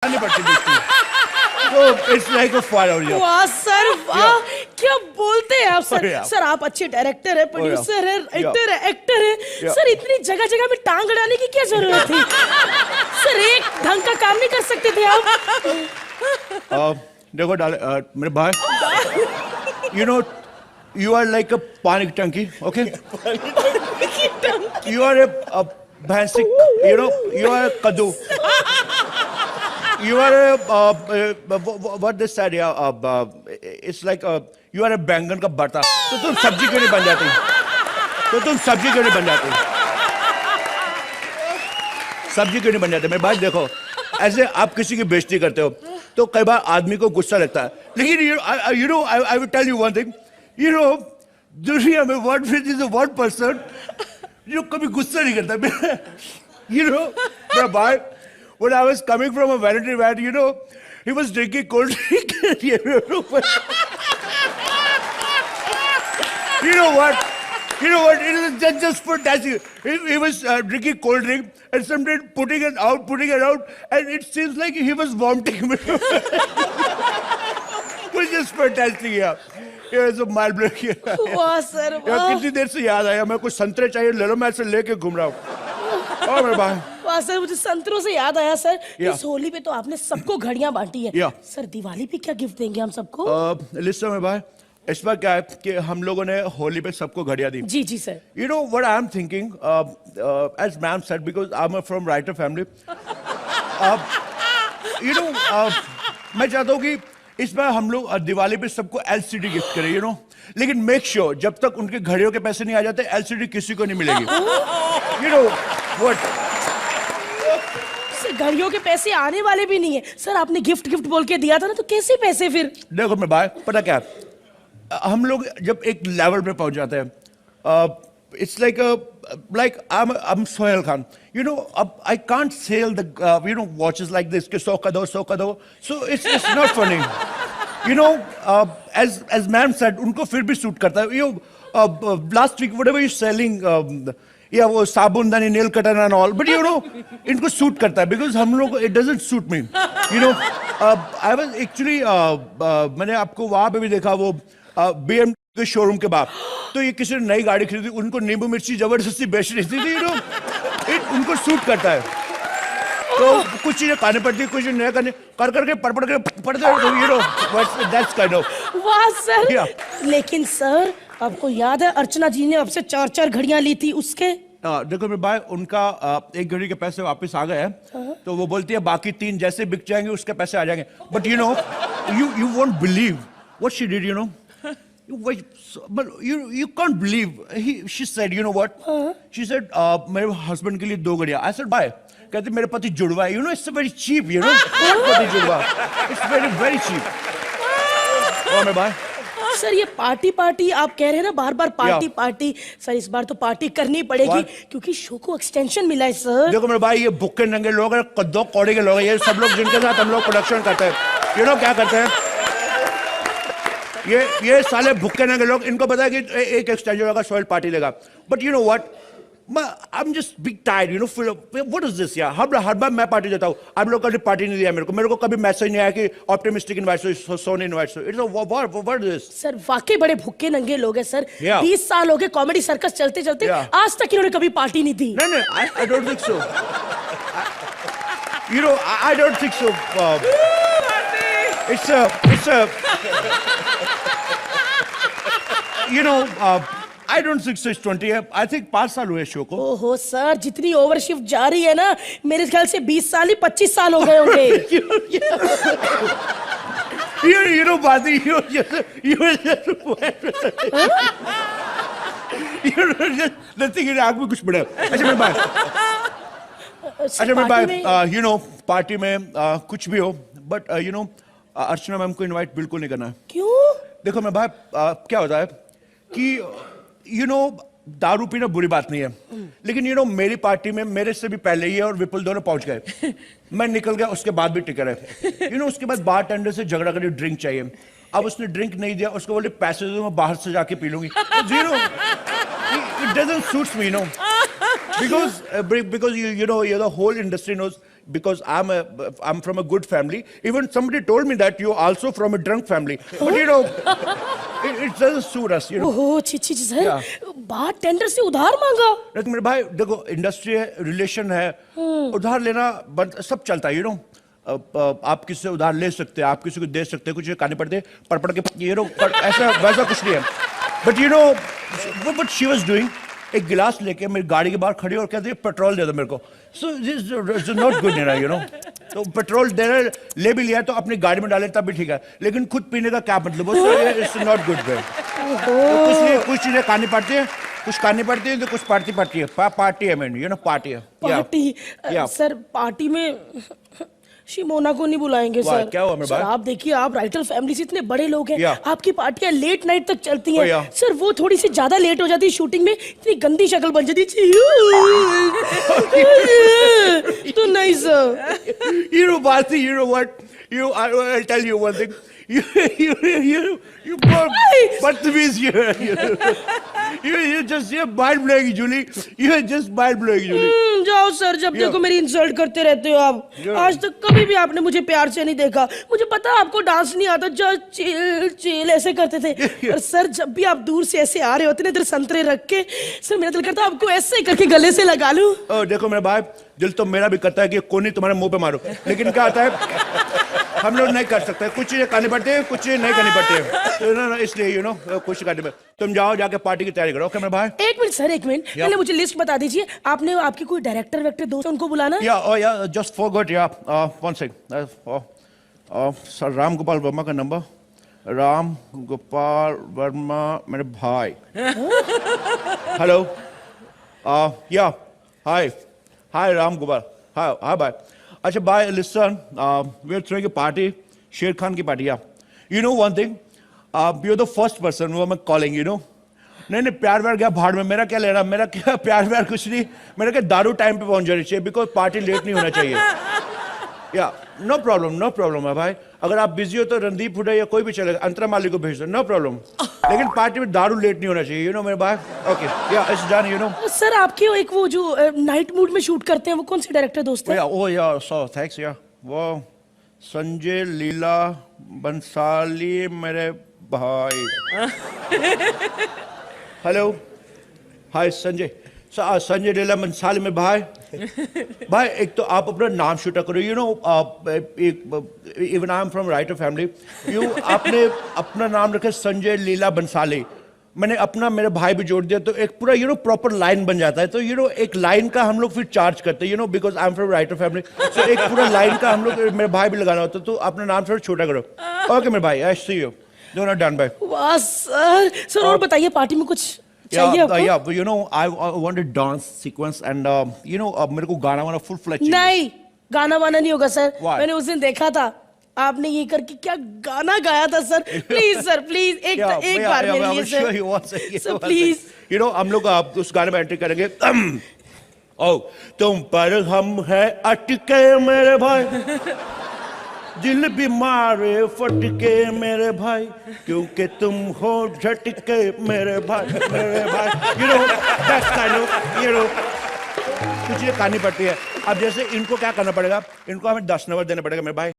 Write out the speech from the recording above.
आनी पड़ती थी। तो it's like a fire out here. वाह सर वाह, क्या बोलते हैं आप सर। Yeah. सर आप अच्छे डायरेक्टर है, प्रोड्यूसर है, राइटर है, एक्टर है। Yeah. सर इतनी जगह जगह में टांग अड़ाने की क्या जरूरत थी? सर एक ढंग का काम नहीं कर सकते थे आप? देखो मेरे भाई, you know you are like a पानी की टंकी, ओके? यू आर ए भैंसिक, यू नो यू आर कद्दू, you are what this said, it's like you are a बैंगन का भरता। तो तुम सब्जी क्यों नहीं बन जाती? सब्जी क्यों नहीं बन जाते? मेरे भाई देखो, ऐसे आप किसी की बेइज्जती करते हो तो कई बार आदमी को गुस्सा लगता है, लेकिन you know I will tell you one thing, you know दुनिया में one person जो कभी गुस्सा नहीं करता। you know मेरा भाई, when I was coming from a vanity van, you know, he was drinking cold drink. You know what? It was just fantastic. He was drinking cold drink and somebody putting it out, and it seems like he was vomiting. Which is fantastic, yeah. It was a mild break. वाह sir वाह। कितनी देर से याद आया, मैं कुछ संतरे चाहिए, ले लो, मैं ऐसे लेके घूम रहा हूँ। और मेरे भाई, वाह सर, मुझे संतरों से याद आया सर, इस होली पे तो आपने सबको घड़ियां बांटी है। सर दिवाली पे क्या गिफ्ट देंगे हम सबको? लिस्ट में भाई, इस बार क्या है कि हम लोगों ने होली पे सबको घड़ियां दी। जी जी sir. You know what I am thinking, as ma'am said, because I'm from writer family. You know, मैं चाहता हूँ कि इस बार हम लोग दिवाली पे सबको LCD गिफ्ट करें, you know, लेकिन मेक श्योर जब तक उनके घड़ियों के पैसे नहीं आ जाते LCD किसी को नहीं मिलेगी। You know what? घड़ियों के पैसे आने वाले भी नहीं है सर, आपने गिफ्ट बोल के दिया था ना, तो कैसे पैसे फिर? देखो मेरे भाई, पता क्या, हम लोग जब एक लेवल पे पहुंच जाते हैं, it's like I'm Sohail Khan, you know, I can't sell the watches like this कि 100 का दो, so it's not funny, you know, as ma'am said, उनको फिर भी सूट करता है। You last week whatever you selling, या वो साबुन दानी, nail cutter and all, but you know इनको सूट करता है, बिकॉज हम लोग it doesn't suit me, you know. I was actually, मैंने आपको वहां पे भी देखा, वो BMW के शोरूम के बाहर, तो ये किसी ने नई गाड़ी खरीदी, उनको नींबू मिर्ची जबरदस्ती बेच रही थी, यू नो, उनको सूट करता है। तो कुछ चीजें खाने पड़ती है, कुछ नया करने करके पढ़ते, you know, that's kind of. वाह सर, लेकिन सर आपको याद है अर्चना जी ने आपसे 4 घड़ियां ली थी उसके? देखो मेरे भाई, उनका एक घड़ी के पैसे वापस आ गए हैं, तो वो बोलती है बाकी 3 जैसे बिक जाएंगे उसके पैसे आ जाएंगे, but you know you won't believe what she did, you know. But you can't believe, she said, you know what, she said, मेरे हस्बैंड के लिए 2 घड़ियां। I said why? कहते मेरे पति जुड़वा है, you know, it's very cheap, you know, पति जुड़वा, it's very cheap। और मेरे भाई सर, ये पार्टी आप कह रहे हैं ना, बार पार्टी, सर इस बार तो पार्टी करनी पड़ेगी क्योंकि शो को एक्सटेंशन मिला है सर। देखो मेरे भाई, ये भुक्के नंगे लोग हैं, कद्दो कौड़े के लोग हैं, ये सब लोग जिनके साथ हम लोग प्रोडक्शन करते हैं, यू नो क्या करते हैं, ये साले भुक्के नंगे लोग, इनको पता है कि एक एक्सटेंशन होगा, सोहेल पार्टी लेगा, but you know what, I'm just big tired, you know, what is this यार, हर बार मैं पार्टी देता हूँ, आप लोग कभी पार्टी नहीं दिया मेरे को कभी मैसेज नहीं आया कि ऑप्टिमिस्टिक इनवाइट्स हो, सोनी इनवाइट्स हो, it's what is this? Sir वाकई बड़े भुक्के नंगे लोग हैं सर। 20 साल हो गए कॉमेडी सर्कस चलते आज तक इन्होंने कभी पार्टी नहीं दी। नहीं, I don't think so, you know, I don't think so, it's a you know, I don't think so, it's 20 है, I think 5 साल हुए शो को। ओहो सर, जितनी ओवरशिफ्ट जा रही है ना, मेरे ख्याल से 20 साल ही 25 साल हो गए होंगे। you know बात ही, you nothing in आग में कुछ बड़ा। अच्छा मेरे भाई, you know, पार्टी में कुछ भी हो, but you know, Archana ma'am को इनवाइट बिल्कुल नहीं करना है। क्यों? देखो मेरे भाई, क्या होता है कि यू नो, दारू पीना बुरी बात नहीं है, लेकिन यू नो मेरी पार्टी में मेरे से भी पहले ही और विपुल दोनों पहुंच गए, मैं निकल गया, उसके बाद भी टिकर है, यू नो, उसके बाद बार टेंडर से झगड़ा करके ड्रिंक चाहिए, अब उसने ड्रिंक नहीं दिया, उसको बोले पैसे दो, मैं बाहर से जाके पी लूंगी, zero, it doesn't suits me, no, because you know the whole industry knows because I'm from a good family. Even somebody told me that you're also from a drunk family. But you know, it doesn't suit us, you know. ओहो छी sir, बार tender से उधार मांगा। लेकिन मेरे भाई देखो, industry है, रिलेशन है, उधार लेना सब चलता है, you know. आप किसी से उधार ले सकते हैं, आप किसी को दे सकते हैं, कुछ कहने पड़ते पढ़ के ये नो, ऐसा वैसा कुछ नहीं है। But you know what she was doing, एक गिलास लेके मेरी गाड़ी के बाहर खड़ी और कहती है पेट्रोल दे दो मेरे को। So this is not good you know. तो पेट्रोल देना ले भी लिया तो अपनी गाड़ी में डाले तब भी ठीक है, लेकिन खुद पीने का क्या मतलब, इट्स नॉट गुड वे। कुछ चीजें खानी पड़ती है, कुछ खानी पड़ती है तो कुछ पार्टी है, पार्टी है, मैंने यू नो पार्टी है। पार्टी सर, पार्टी में शिमोना को नहीं बुलाएंगे सर। क्या हुआ मेरे भाई? आप देखिए, आप राइटर फैमिली से इतने बड़े लोग हैं, या। आपकी पार्टियां लेट नाइट तक चलती हैं। या। सर वो थोड़ी सी ज्यादा लेट हो जाती है शूटिंग में, इतनी गंदी शक्ल बन जाती है। तो नहीं sir. You know, Bharti, you know what? I'll tell you one thing. You poor बदतमीज you're just mind blowing, Julie. You're just mind blowing, Julie. जाओ सर, जब देखो मेरी इंसल्ट करते रहते हो आप। आज तक कभी भी आपने मुझे प्यार से नहीं देखा। मुझे पता है आपको डांस नहीं आता, जस्ट चिल चिल ऐसे करते थे। और सर जब भी आप दूर से ऐसे आ रहे होते ना, इधर संतरे रख के, सर मेरा दिल करता है आपको ऐसे करके गले से लगा लूं। देखो मेरे भाई, दिल तो मेरा भी करता है कि कोनी तुम्हारे मुंह पे मारो, लेकिन क्या होता है, हम लोग नहीं कर सकते। कुछ चीजें करनी पड़ती है, कुछ चीजें नहीं करनी पड़ती है, तो इसलिए यू नो कुछ करनी पड़ती। तुम जाओ, जाके पार्टी की तैयारी करो। ओके मेरे भाई? एक मिनट सर, एक मिनट, पहले मुझे लिस्ट बता दीजिए। आपने आपके कोई डायरेक्टर वेक्टर दोस्त उनको बुलाना? या जस्ट फॉरगॉट, या one second, sir Ram Gopal Varma का नंबर। राम गोपाल वर्मा मेरे भाई। हेलो, या hi Ram Gopal, hi bye. अच्छा bye, listen, we are throwing a party, Sher Khan की party. You know one thing, you are the first person who I am calling, you know. नहीं प्यार व्यार गया भाड़ में, मेरा क्या लेना, मेरा क्या प्यार व्यार कुछ नहीं, मेरा क्या दारू टाइम पे पहुंच जानी चाहिए, बिकॉज पार्टी लेट नहीं होना चाहिए। या नो प्रॉब्लम है भाई, अगर आप बिजी हो तो रणदीप हुडा या कोई भी चलेगा, अंतरा माली को भेज दो, नो प्रॉब्लम, लेकिन पार्टी में दारू लेट नहीं होना चाहिए, यू नो मेरे भाई। ओके, या it's done, you know. Sir आपके एक वो जो नाइट मूड में शूट करते हैं, वो कौन से डायरेक्टर दोस्त हैं? या सो थैंक्स, या वो संजय लीला बंसाली मेरे भाई। हेलो, हाय संजय, संजय लीला बंसाली मेरे भाई। भाई एक तो आप अपना नाम शूट करो, you know, even I am from writer family, आपने अपना नाम रखा संजय लीला बंसाली, मैंने अपना मेरे भाई भी जोड़ दिया, तो एक पूरा यू नो प्रॉपर लाइन बन जाता है। तो यू नो एक लाइन का हम लोग फिर चार्ज करते हैं, you know, because I am from writer family, so एक पूरा लाइन का हम लोग, मेरे भाई भी लगाना होता है, तो अपना नाम थोड़ा छोटा करो। ओके मेरे भाई, आई सी यू, दोनों डन बाय। वाह सर, और बताइए पार्टी में कुछ चाहिए आपको? you know, I want a dance sequence and you know, मेरे को गाना वाना फुल फ्लैश चाहिए। नहीं, गाना वाना नहीं होगा सर। Why? मैंने उस दिन देखा था, आपने ये करके क्या गाना गाया था सर। प्लीज सर, प्लीज एक बार मेरे लिए सर, प्लीज। You know, हम लोग उस गाने में एंट्री करेंगे। ओ तुम पर हम है अटके मेरे भाई, दिल भी मारे फटके मेरे भाई, क्योंकि तुम हो झटके मेरे भाई, you know, that's kind of, you know, कुछ ये करनी पड़ती है। अब जैसे इनको क्या करना पड़ेगा, इनको हमें 10 नंबर देना पड़ेगा मेरे भाई।